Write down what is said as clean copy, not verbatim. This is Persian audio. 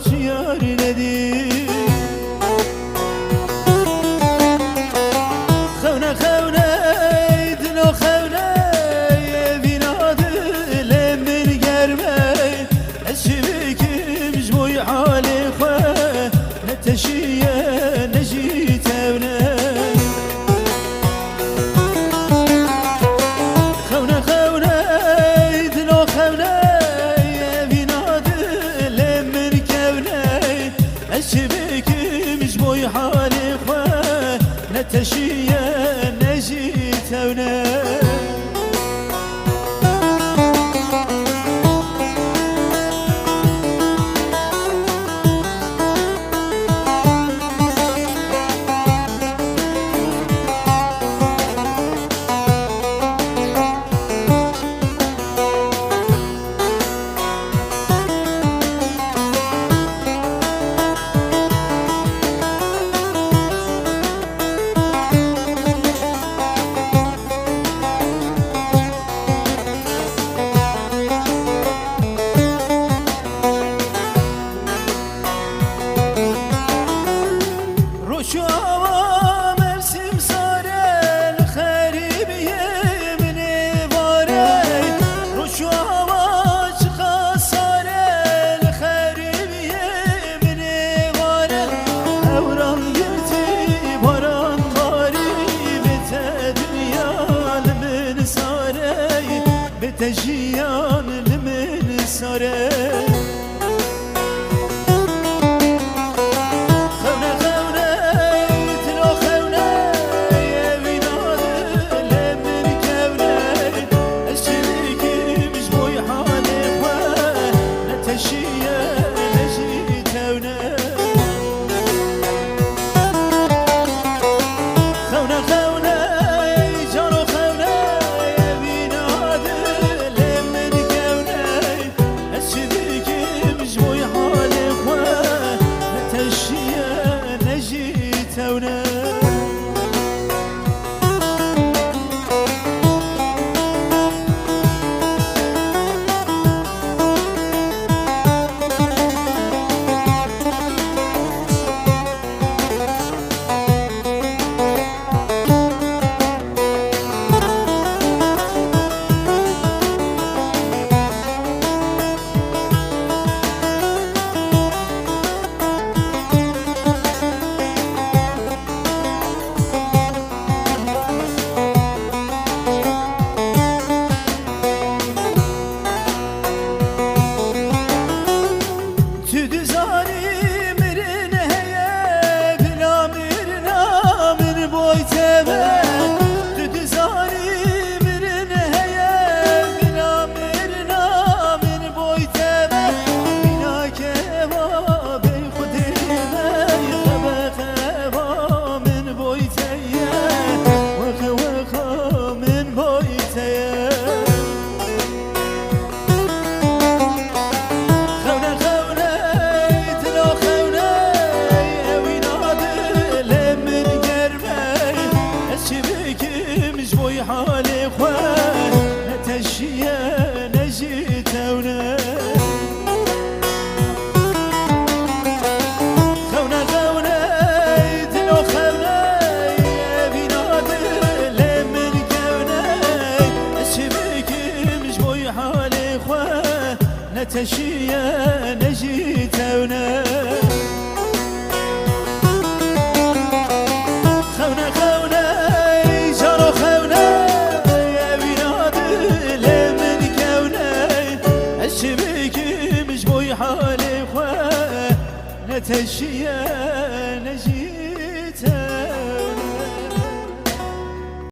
چیار ندی خونه خونه دلو خونه بیناد لمن گرمه اچی بکم جبوی حال خواه نتشیه نجی تونه خونه خونه دلو خونه بیناد لمن گرمه اچی بکم جبوی حال خواه نتشیه نجی تونه شو هوا مevsim sare خریبیه منی واره رو شو هوا چقا ساره خریبیه منی واره اوران گرتی باران باری بته دنیا لمن ساره بته جیان لمن ساره حالي خواه نتشيه نجي تونا خونا خونا يدلو خونا بيناد لمن كونا اشبك مجبوي حالي خواه نتشيه نجي تونا حالي خواه نتشيه